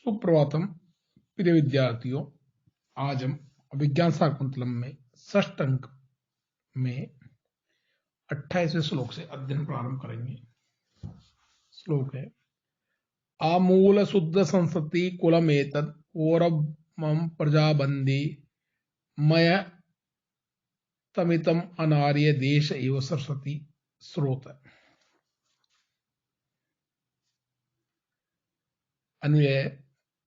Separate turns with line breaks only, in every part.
सुप्रभातम प्रिय विद्यार्थियों। आज हम अभिज्ञान शाकुंतलम में षष्ठ अंक में 28वें श्लोक से अध्ययन प्रारंभ करेंगे। श्लोक है आमूल शुद्ध संसति कुलमेतद कौरवम प्रजाबंदी मय तमितम अनार्य देश एव सरस्वती स्रोत। अन्वय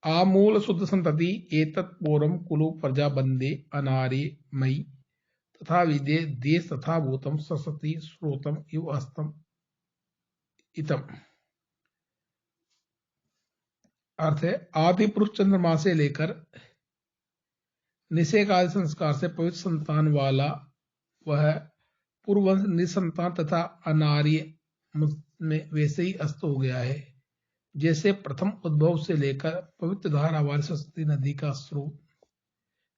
आमूल शुद्ध संतति एतत् पूर्वं कुलु प्रजा बंदे अनार्य मयि तथा विदे देश तथा भूतम सरस्वती स्रोतम इव अस्तम इतम। अर्थ है आदि पुरुष चंद्रमा से लेकर निषेक आदि संस्कार से पवित्र संतान वाला वह पूर्व निसंतान तथा अनार्य में वैसे ही अस्त हो गया है जैसे प्रथम उद्भव से लेकर पवित्र धारा वाली सरस्वती नदी का स्रोत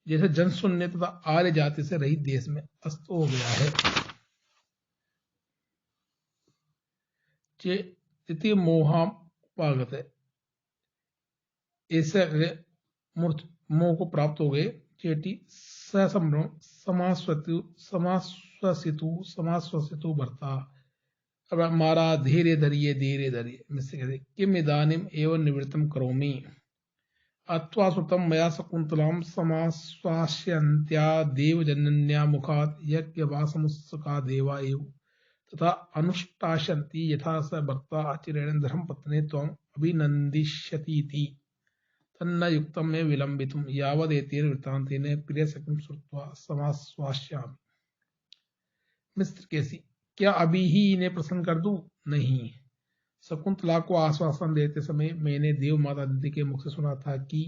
जैसे जन शून्य तथा आर्य जाति से रहित देश में अस्त हो गया है। चेति मोहापागत है ऐसे मोह को प्राप्त हो गए। चेटी ससंभ्रम समाश्वसितु भरता। अब हमारा धीरे धरिए मिस्से कहते किम इदानीम एवं निवृत्तम करोमि अथवा श्रुतम मया शकुंतलाम समाश्वास्यन्त्या देवजनन्या मुखात् यज्ञवासमुत्सुका देवा एव तथा अनुष्टास्यन्ति यथा स भर्ता आचिरेण धर्मपत्नी त्वम् अभिनन्दिष्यतीति तन्न युक्तं मे विलम्बितुं यावदेतेन वृत्तान्तेन प्रियसखिं श्रुत्वा समाश्वास्यामि। मिस्र केसी क्या अभी ही इन्हें प्रसन्न कर दूं? नहीं। शकुंतला को आश्वासन देते समय मैंने देव माता अदिति के मुख से सुना था कि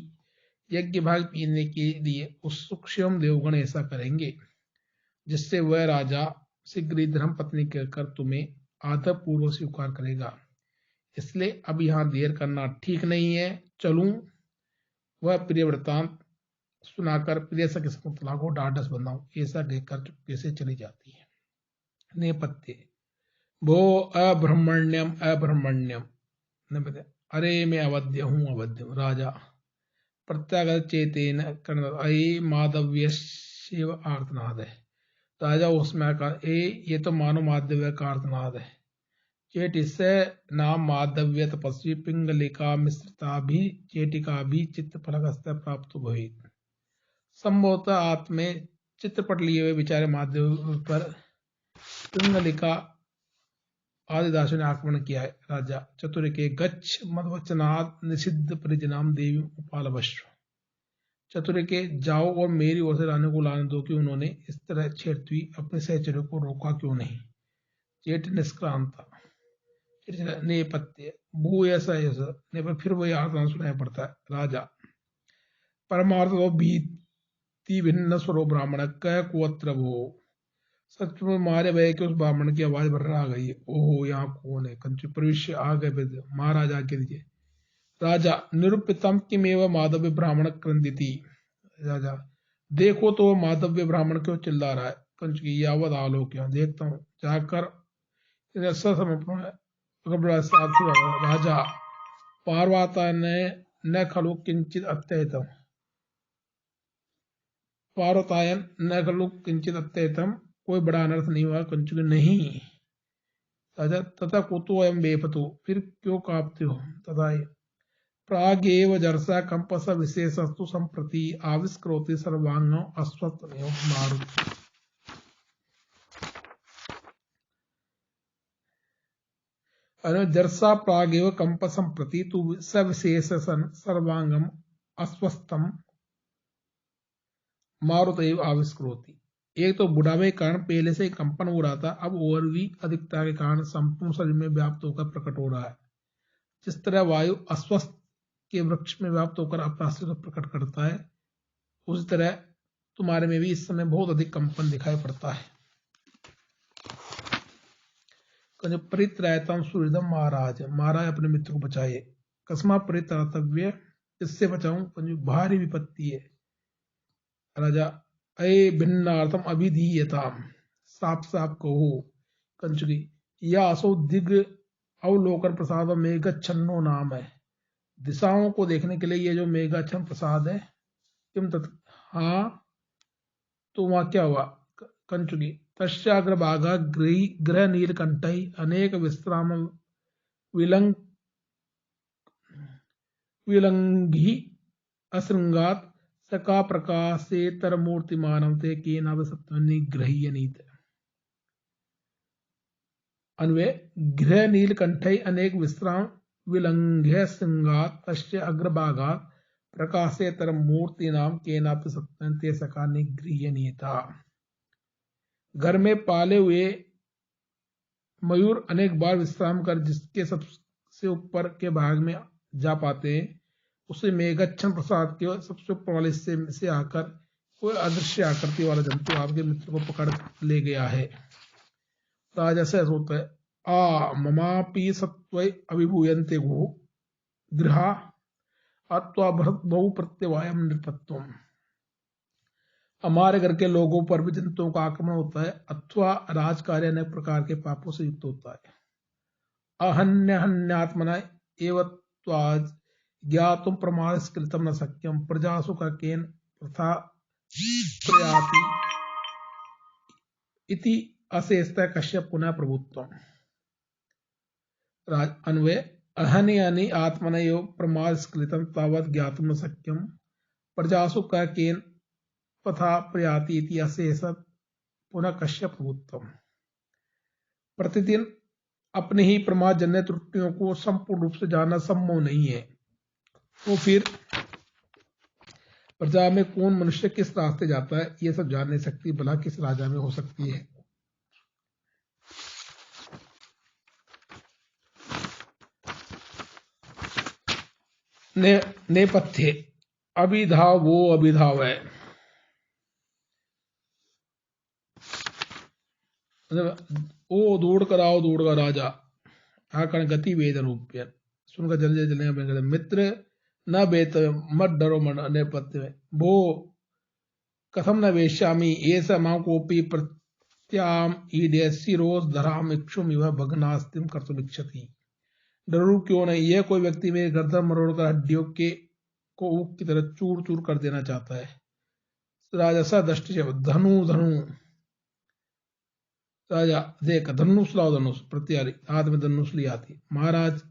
यज्ञ भाग पीने के लिए उत्सुक स्वयं देवगण ऐसा करेंगे जिससे वह राजा शीघ्र ही धर्म पत्नी कहकर तुम्हें आदर पूर्वक स्वीकार करेगा। इसलिए अब यहाँ देर करना ठीक नहीं है, चलूं। वह प्रिय वृत्तांत सुनाकर प्रिय सखी शकुंतला को ढाढ़स बंधाऊं ऐसा कहकर चुपके से चली जाती है। नेपथ्य भो अब्रह्मण्यम अरे मैं अवध्य हूँ। राजा प्रत्यागत चेतेन अये माधव्य शिव आर्तनाद है। राजा उसमें ये तो मानो माधव्य का आर्तनाद है। चेट इससे नाम माधव्य तपस्वी पिंगलिका मिश्रता भी चेटिका भी चित्त फलक प्राप्त भवित। संभवतः आत्मे चित्रपट लिए हुए बेचारे माधव पर पिंगलिका आदि दासों ने आक्रमण किया है। राजा चतुर के गच्छ मदवचनाद निषिद्ध परिजनाम देवी उपालवश्व। चतुर के जाओ और मेरी ओर से रानी को लाने दो कि उन्होंने इस तरह छेड़ती अपने सहचर्यों को रोका क्यों नहीं। चेट निष्क्रांता नेपथ्य भूयस ने पर फिर वही आह्वान सुनाई पड़ता है। राजा परमार्थ भीति भिन्न स्वरो ब्राह्मण क कुअत्र भो। सच में मारे भय के उस ब्राह्मण की आवाज भर आ गई। ओहो यहाँ कौन है? कंचु प्रविश्य आ गए महाराज आके दीजिए। राजा निरूपितम किमेव माधव्य ब्राह्मण क्रंदिति। राजा देखो तो माधव्य ब्राह्मण क्यों चिल्ला रहा है। कंचु की यावत आलोक यहाँ देखता हूँ जाकर। राजा पार्वता ने न खलु किंचित अत्ययतम पार्वतायन न खलु किंचित अत्ययतम कोई बड़ा अनर्थ नहीं हुआ। कंचुक नहीं। राजा तथा कुतो एवं बेपतु फिर क्यों कांपते हो? तथा प्रागेव जरसा कंपस विशेषस्तु संप्रति आविष्करोति सर्वांगो अस्वस्थ मारुति। जरसा प्रागेव कंपसम प्रति तु सविशेष सर्वांगम अस्वस्थम मारुत आविष्करोति। एक तो बुढ़ापे के कारण पहले से कंपन हो रहा था, अब और भी अधिकता के कारण संपूर्ण शरीर में व्याप्त होकर प्रकट हो रहा है। जिस तरह वायु अस्वस्थ के वृक्ष में व्याप्त होकर अपना अस्तित्व प्रकट करता है, उसी तरह तुम्हारे में भी इस समय बहुत अधिक कंपन दिखाई पड़ता है। परित्रायतम सूर्यदम महाराज अपने मित्र को बचाए। कस्मा परित्रातव्य इससे बचाऊं भारी विपत्ति है। राजा अये भिन्नार्थम अभिधीयताम साफ कहो। कंचुकी या असो दिग् अवलोकन प्रसाद में गच्छन्नो नाम है। दिशाओं को देखने के लिए ये जो मेघाच्छन्न प्रसाद है, किम तत्, हाँ तो वहां क्या हुआ, कंचुकी, तस्याग्रभागा ग्रह नीलकंठ अनेक विश्राम विलंग विलंघी असृंगात सका प्रकाशेतर मूर्तिमानम ते केनाभ सत्वनिग्रह्यनीत। अन्वय, गृह नीलकंठ अनेक विश्राम विलंघ्य श्रृंगात तस्य अग्रभागात प्रकाशेतर मूर्ति नाम केनापि सत्यं ते सका निगृह्यनीता। घर में पाले हुए मयूर अनेक बार विश्राम कर जिसके सबसे ऊपर के भाग में जा पाते हैं, उसे मेघच्छन्न प्रसाद के सबसे ऊपर वाले से आकर कोई अदृश्य आकृति वाला जंतु आपके मित्र को पकड़ ले गया है। राजा से होता है, आ ममापि सत्व अभिभूयन्ते गो गृहा अत्वा बहु प्रत्यवायम नृपत्वम। हमारे घर के लोगों पर भी जंतुओं का आक्रमण होता है अथवा राजकार्य अनेक प्रकार के पापों से युक्त होता है। अहन्यहन्यात्मना एवत्वाज ज्ञातुम प्रमाणस्कृतम न शक्यम प्रजासु का केन प्रथा प्रयाति इति अशेषतः कश्यप पुनः प्रभुत्वम। अन्वय, अहनि अनि आत्मनयो प्रमाणस्कृतम तावत् ज्ञातुम न शक्यम प्रजासु का केन पथा प्रयाति इति अशेषत पुनः कश्यप प्रभुत्वम। प्रतिदिन अपने ही प्रमादजन्य त्रुटियों को संपूर्ण रूप से जानना संभव नहीं है, तो फिर प्रजा में कौन मनुष्य किस रास्ते जाता है ये सब जान नहीं सकती, भला किस राजा में हो सकती है। नेपथ्य, अभिधाव वो अभिधाव है, ओ दौड़ कर आओ दौड़ का राजा आकर्ण गति वेद रूप्य सुनकर जल्दी जल्दी मित्र न बेत मत डरो मन नेपथ्य में भो कथम न वेश्यामी ऐसा मां कोपी प्रत्याम ईडेसी रोज धराम इक्षुम इव भग्नास्तिम कर्तुम इच्छति। डरू क्यों नहीं, यह कोई व्यक्ति मेरे गर्दन मरोड़कर हड्डियों के को ऊक की तरह चूर चूर कर देना चाहता है। राजा सा दृष्टि धनु धनु, राजा देख धनुष लाओ धनुष प्रत्यारी हाथ में धनुष ली आती। महाराज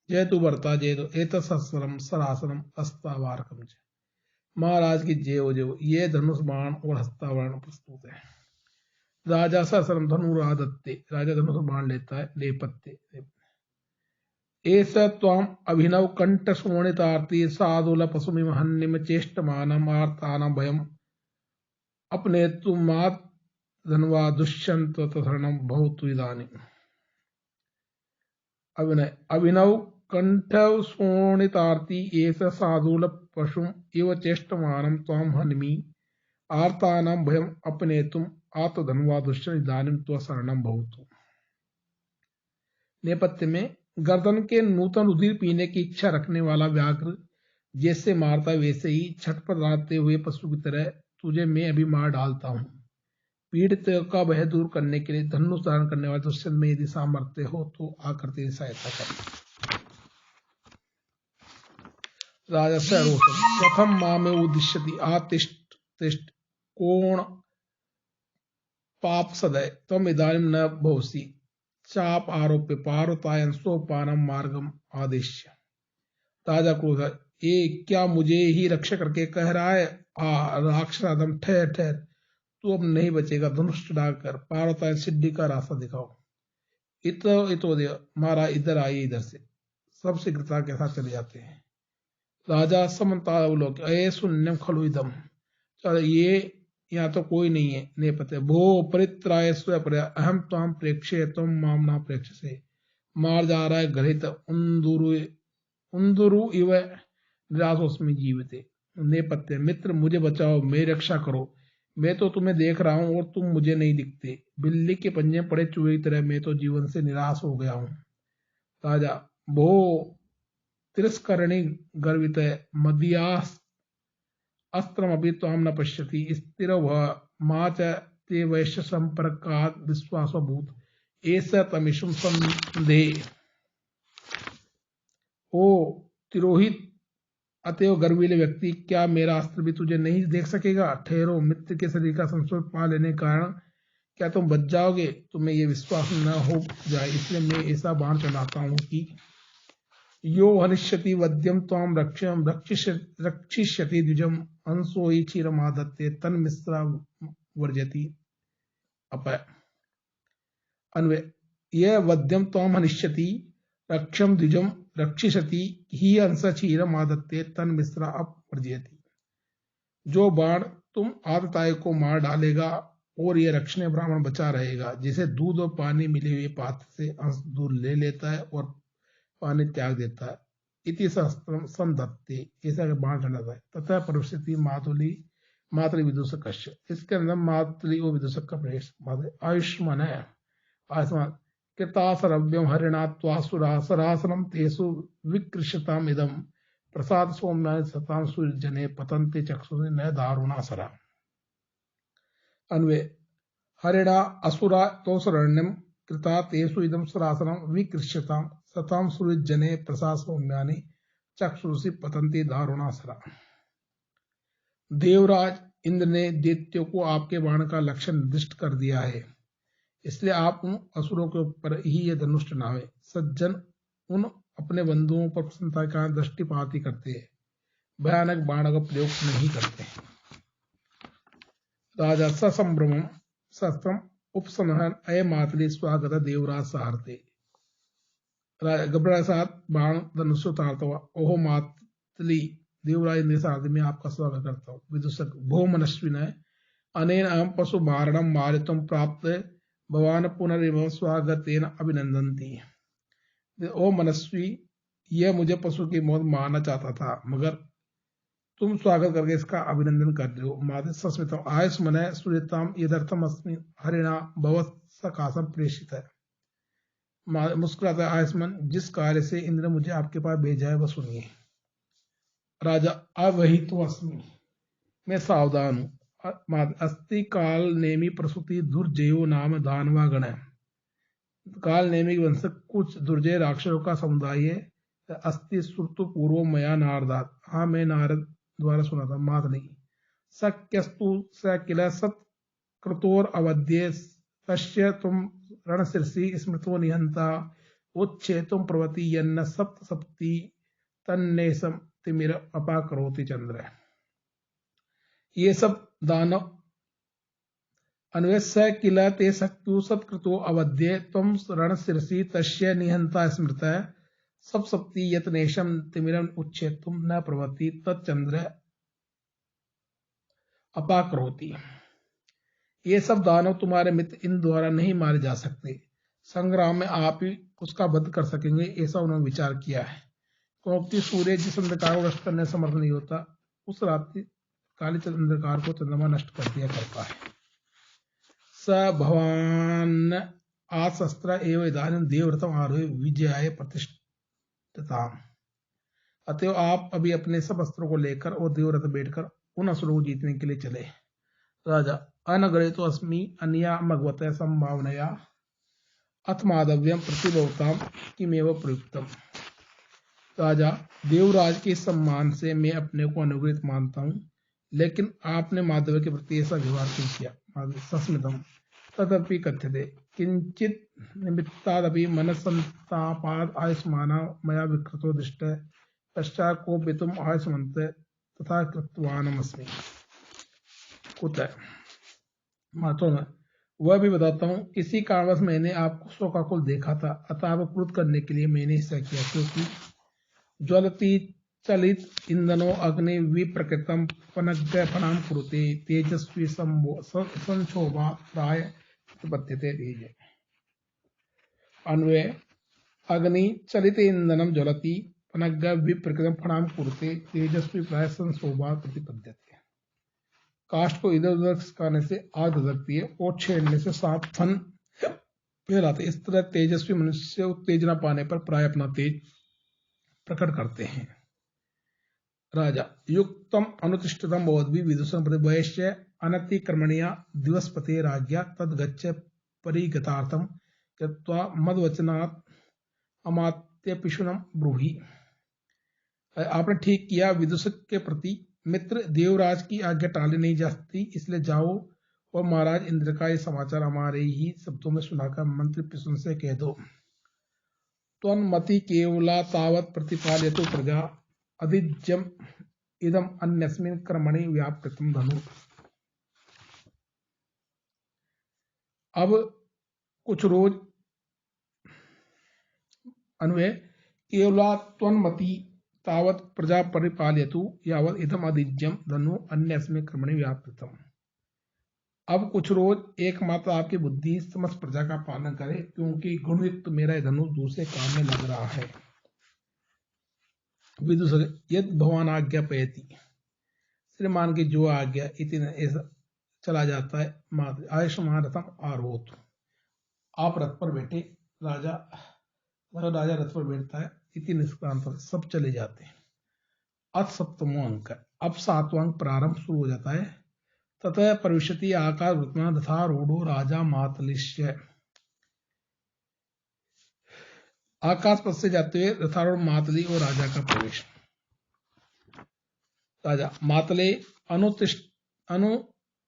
जय तू बरता जय तो एतस्सरम सरासनम हस्तावारकम। महाराज की जय हो जय, ये धनुष बाण और हस्तावारण प्रस्तुत है। राजा सरसरम धनुरादत्ते, राजा धनुष बाण लेता है। नेपथ्य, ऐसा त्वाम अभिनव कंठ शोणितार्ती साधुल पशुमिम हन्निम चेष्टमानम आर्तानम भयम अपने तुमात धनवा दुष्यंत तथरणम भवतु इदानीम। अभिनय, अभिनव कंठ शोणितार्ती ऐसा साधुल पशुम इव चेष्टमानम त्वाम हन्मि आर्तानम भयम अपने तुम आत्मधनवा दुष्यंत इदानीम त्व शरणम भवतु। नेपथ्य में, गर्दन के नूतन रुधिर पीने की इच्छा रखने वाला व्याघ्र जैसे मारता वैसे ही छटपटाते हुए पशु की तरह तुझे मैं अभी मार डालता हूं। पीड़ित का भय दूर करने के लिए धनुष धारण करने वाले दुष्यंत में यदि सामर्थ्य हो तो आकर तेरी सहायता कर। राजा से प्रथम मां में उद्दिश्यति आतिष्ठ तिष्ठ कोण पाप सदय तम इदानीम न भवसी चाप आरोप्य पारुतायन सोपानम मार्गम आदेश। राजा क्रोध, ये क्या मुझे ही रक्षा करके कह रहा है? राक्षसादम ठहर ठहर, तू अब नहीं बचेगा। धनुष चढ़ाकर पारुतायन सिद्धि का रास्ता दिखाओ। इतो दे मारा इधर आइए, इधर से सब शीघ्रता के साथ चले जाते हैं। राजा समता लोग अये शून्यम खलु इदम, चल ये यहाँ तो कोई नहीं है। नेपथ्य, भो परित्राय स्वपर अहम त्वाम प्रेक्षे तुम मामना प्रेक्ष से। मार जा रहा है घृत उन्दुरु इव निराशोस्मि जीविते। नेपथ्य, मित्र मुझे बचाओ, मेरी रक्षा करो, मैं तो तुम्हें देख रहा हूं और तुम मुझे नहीं दिखते। बिल्ली के पंजे पड़े चूहे की तरह मैं तो जीवन से निराश हो गया हूं। राजा, भो तिरस्करणी गर्वित मदियास अस्त्रम अभी त्वाम न पश्यति स्थिर मां च ते वैश्य संपर्कात् विश्वासभूत ऐसा तमिशुम संदेह। ओ तिरोहित अतएव गर्वीले व्यक्ति, क्या मेरा अस्त्र भी तुझे नहीं देख सकेगा? ठहरो, मित्र के शरीर का संस्पर्श पा लेने के कारण क्या तुम बच जाओगे? तुम्हें ये विश्वास न हो जाए इसलिए मैं ऐसा बाण चलाता हूं कि यो हनिष्यति वद्यम त्वाम रक्षिष्यति द्विजम अंशो ही क्षीरमादत्ते तन्मिश्रा वर्जति। अपय अन्वय, यह वद्यम त्वाम हनिष्यति रक्षम द्विजम रक्षिष्यति ही अंश क्षीरम आदत्ते तन्मिश्रा अपवर्जयति। जो बाण तुम आतताई को मार डालेगा और यह रक्षण ब्राह्मण बचा रहेगा, जिसे दूध और पानी मिले हुए पात्र से अंश दूर ले लेता है और पानी त्याग देता है। इति शस्त्रम संधत्ते, ऐसा बाण चढ़ाता है। तथा परिस्थिति मातुली मातृ विदूषक कश्य, इसके अंदर मातृ और विदूषक का प्रवेश। आयुष्मान है, आयुष्मान कृतासरव्यम हरिणात्वासुरासरासनम तेसु विकृष्यताम इदम प्रसाद सौम्यानि सताम सूर्यजने पतन्ते चक्षुषि न दारुणासरा। अन्वय, हरिणा असुरा तोसरण्यम कृता तेसु इदम सरासनम विकृष्यताम सताम सूर्यजने प्रसाद सौम्यानि चक्षुषि पतन्ते दारुणासरा। देवराज इंद्र ने दैत्यों को आपके बाण का लक्ष्य निर्दिष्ट कर दिया है, इसलिए आप उन असुरों के ऊपर ही ये धनुष चढ़ावे। सज्जन उन अपने बंधुओं पर प्रसन्नता का दृष्टिपात ही करते हैं, भयानक बाण का प्रयोग नहीं करते। राजा ससंभ्रमम शस्त्रम उपसंहरन अय मातली स्वागत देवराज सहारते। राजा घबराए साथ बाण धनुष उतारता हुआ, ओहो मातली देवराज इंद्र सारथी, मैं आपका स्वागत करता हूँ। विदूषक, भो मनस्विन अनेन अहम पशु मारणम मारितुम प्राप्त भगवान पुनरिव स्वागतेन अभिनंदन्ति। ओ मनस्वी, यह मुझे पशु की मौत मारना चाहता था, मगर तुम स्वागत करके इसका अभिनंदन कर रहे हो। माते सस्मितम आयुष्मन सूर्यताम यदर्थम अस्मि हरिणा भवत् सकाशम प्रेषित है। मुस्कुराता है आयुष्मान, जिस कार्य से इंद्र मुझे आपके पास भेजा है वह सुनिए। राजा, अवही तो अस्मि, मैं सावधान हूँ। अस्ति काल नेमी प्रसूति दुर्जयो नाम दानवा गण। काल नेमी वंश कुछ दुर्जय राक्षसों का समुदाय है। अस्ति श्रुतु पूर्व मया नारदात, हाँ मैं नारद द्वारा सुना था। मात नहीं सक्यस्तु स किल सत्कृतोर अवध्य तस्य तुम रणशीर्षि स्मृतो निहंता उच्छेतुम प्रवति यन्न सप्त सप्ति तन्नेसम तिमिर अपा करोति चंद्र। ये सब दानव अन्वेष्य किल ते शक्तु सत्कृतो अवध्य त्वं रणशीर्षि तस्य निहंता स्मृत सब सप्ति यत्नेशम तिमिरम उच्छेतुम न प्रवति तच्चंद्र अपा करोति। ये सब दानव तुम्हारे मित्र इन द्वारा नहीं मारे जा सकते, संग्राम में आप ही उसका वध कर सकेंगे, ऐसा उन्होंने विचार किया है। क्योंकि सूर्य जिस अंधकार को नष्ट करने समर्थ नहीं होता, उस रात्रि काली अंधकार को चंद्रमा नष्ट कर दिया करता है। स भवान आशस्त्र एवं इदानीं देवव्रतम आरोह विजयाय प्रतिष्ठिता। अतएव आप अभी अपने सब अस्त्रों को लेकर और देवव्रत बैठकर उन असुरों को जीतने के लिए चले। राजा, अनगणितो अस्मि अन्या मगवत संभावनया अथ माधव्यम प्रतिभवताम किमेव प्रयुक्तम। राजा, देवराज के सम्मान से मैं अपने को अनुग्रहित मानता हूँ, लेकिन आपने माधव के प्रति ऐसा व्यवहार क्यों किया? सस्मितम तदपि कथ्यते किंचित निमित्तादपि मनसंतापाद आयुष्मान मया विकृतो दृष्ट पश्चात कोपितुम आयुष्मंत तथा कृतवानमस्मि। कुतः मातो में वह भी बताता हूँ, किसी कारणवश मैंने आपको शोकाकुल देखा था, अतः आपको क्रोध करने के लिए मैंने ऐसा किया, क्योंकि ज्वलती चलित इंधनो अग्नि विप्रकृतम पनग्गफणाम कुरुते तेजस्वी संशोभा प्राय प्रतिपद्यते तेज। अन्वय, अग्नि चलित इंधनम ज्वलती पनग्ग विप्रकृतम फणाम कुरुते तेजस्वी प्राय संशोभा प्रतिपद्यते। काष्ठ को इधर उधर खिसकाने से आग धधकती है और छेड़ने से सांप फन फैलाते। इस तरह तेजस्वी मनुष्य उत्तेजना पाने पर प्राय अपना तेज प्रकट करते हैं। राजा, युक्तम अनुतिष्ठितम भवद्भिः विदुषं प्रतिवैश्य अनतिक्रमणीया दिवसपते राज्ञा तद्गच्छ परिगतार्थं कृत्वा मद्वचनात् अमात्य पिशुनं ब्रूहि। आपने ठीक किया, विदूषक के प्रति मित्र, देवराज की आज्ञा टाली नहीं जा सकती, इसलिए जाओ और महाराज इंद्र का ये समाचार हमारे ही शब्दों में सुनाकर मंत्री पिशुन से कह दो। त्वन्मति केवला तावत् प्रतिपालयतु प्रजा अधिज्यम इदम अन्यस्मिन् कर्मणि व्यापृतम धनु। अब कुछ रोज अन्वय केवला त्वन्मति तावत् प्रजा परिपालयतु यावत् इदम अधिज्यम धनु अन्यस्मिन् कर्मणि व्यापृतम। अब कुछ रोज एकमात्र आपकी बुद्धि समस्त प्रजा का पालन करे, क्योंकि गुणयुक्त मेरा यह धनुष दूसरे काम में लग रहा है। विदूषक यद भगवान आज्ञा पयति, श्रीमान की जो आज्ञा, इतने ऐसा चला जाता है। मात्र आयुष्मान रथम आरोत, आप रथ पर बैठे, राजा रथ पर बैठता है, इति निष्क्रांत, सब चले जाते हैं। अथ सप्तमो अंक, अब सातवां अंक प्रारंभ शुरू हो जाता है। ततः प्रविशति आकाश वृत्मा तथा रूढ़ो राजा मातलिश्य। आकाश पथ से जाते हुए रथारूढ़ मातली और राजा का प्रवेश। राजा मातले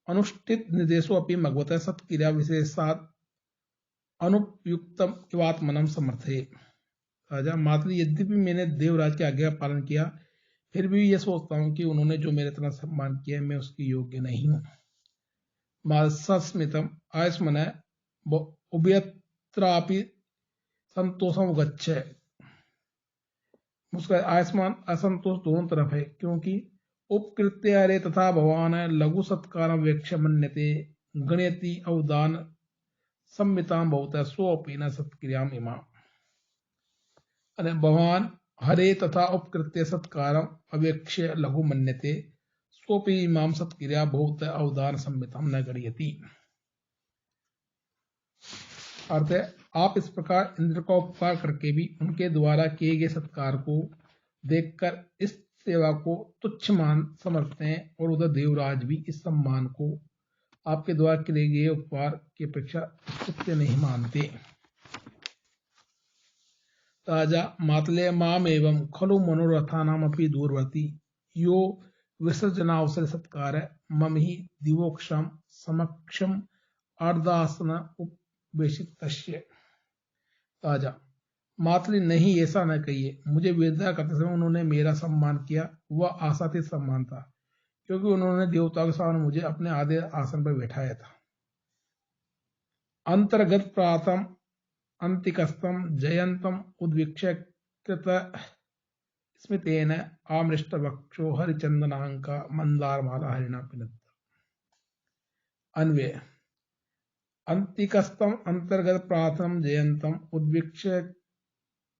अनुष्ठित निर्देशो अपि मगवत सत्क्रिया विशेषात् अनुपयुक्तम इवात्मनम समर्थे। राजा मातली, यद्यपि मैंने देवराज की आज्ञा का पालन किया, फिर भी यह सोचता हूं कि उन्होंने जो मेरे तरह सम्मान किया मैं उसकी योग्य नहीं हूं। मात्सस्मितम आयस्मन उभयत्रापि संतोषम गच्छ। उसका आयस्मान असंतोष दोनों तरफ है, क्योंकि उपकृत्य हरे तथा भगवान लघु सत्कार वेक्ष मन्यते गणयति अवदान संमिताम बहुत स्वपी न सत्क्रियाम इमा। भगवान हरे तथा उपकृत्य सत्कारम अवेक्ष्य लघु मन्यते स्वपि इमाम सत्क्रिया बहुत अवदान संमिताम न गणयति। अर्थ है, आप इस प्रकार इंद्र का उपकार करके भी उनके द्वारा किए गए सत्कार को देखकर इस सेवा को तुच्छ मान समझते हैं, और उधर देवराज भी इस सम्मान को आपके द्वारा किए गए उपकार की अपेक्षा तुच्छ नहीं मानते। राजा मातले माम एवं खलु मनोरथानामपि दूरवर्ती यो विसर्जनावसर सत्कार मम ही दिवोक्षम समक्षम अर्धासन उपवेशितस्य। राजा मातली, नहीं ऐसा न कहिए, मुझे विदा करते समय उन्होंने मेरा सम्मान किया, वह आशातीत सम्मान था, क्योंकि उन्होंने देवताओं के सामने मुझे अपने आधे आसन पर बैठाया था। अंतर्गत प्रातम अंतिकस्तम जयंतम उद्वीक्ष्य कृत स्मितेन आमृष्ट वक्षो हरिचंदनांका मंदारमाला हरिणा पिनत्ता। अन्वय अंतिकस्तम अंतर्गत प्रातम जयंतम उद्वीक्ष्य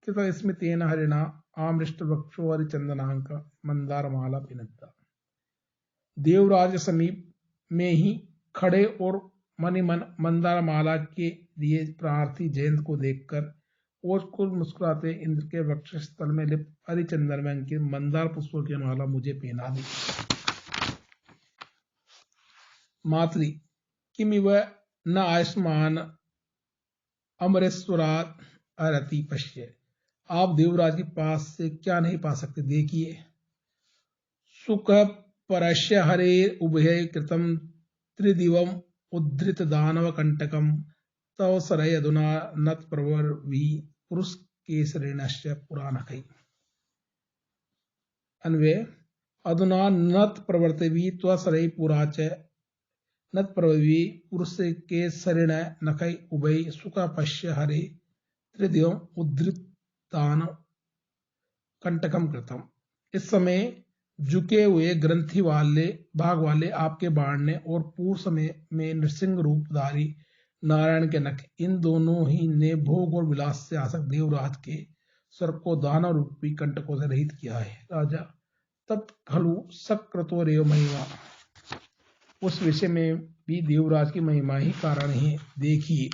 कृत स्मितेन हरिणा आमृष्ट वक्षो हरिचंदनांका मंदारमाला पिनत्ता। देवराज समीप में ही खड़े और मनि मन मंदारमाला के लिए प्रार्थी जयंत को देखकर ओझ को मुस्कुराते इंद्र के वक्ष स्थल में लिप्त हरिचंदन में अंकित मंदार पुष्पों की माला मुझे पहना दी। मातली, किमिव न आयुष्मान अमरेश्वरात अरति पश्य। आप देवराज के पास से क्या नहीं पा सकते, देखिए। सुख परश्य हरे उभय कृतम त्रिदिवम उद्धृत दानव कंटकम तव सरय अधुना नत प्रवर्वी पुरुष केसरेणस्य पुराणकै। अन्वय अधुना नत प्रवर्तवी त्वसरय पुराच नत प्रवर्वी पुरुष केसरेण नखै उभय सुख पश्य हरे त्रिदिवम उद्धृत दानव कंटकम कृतम। इस समय झुके हुए ग्रंथि वाले भाग वाले आपके बाण ने और पूर्व समय में नृसिंह रूपधारी नारायण के नख, इन दोनों ही ने भोग और विलास से आसक्त देवराज के स्वर्ग को दानव रूपी कंटकों से रहित किया है। राजा तत्खलु सकृतो रेव महिमा, उस विषय में भी देवराज की महिमा ही कारण है, देखिए।